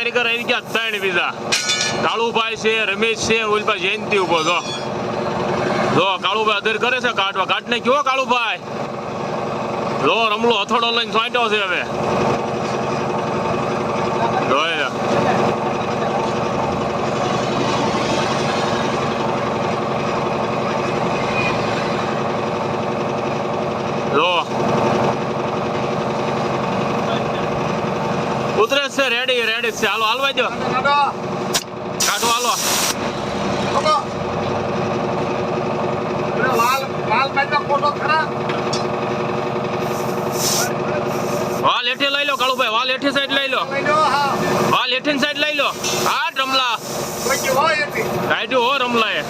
કારીગર આવી ગયા 3 બીજા કાળુભાઈ છે, રમેશ છે, ઓલપા જયંતિ ઉભો જો કાળુભાઈ અધર કરે છે કાઢવા. કાઢને કયો કાળુભાઈ જો રમલો હથોડો લઈને છાંટ્યો છે હવે જોય જો ઉતરે છે. રેડી છે. હાલો હાલવા દો કાઢો હાલો. વાલ હેઠે લઈ લો કાળુભાઈ, વાલ હેઠી સાઈડ લઈ લો, વાલ હેઠી સાઈડ લઈ લો. હા રમલા કાઢ્યું હો રમલા એ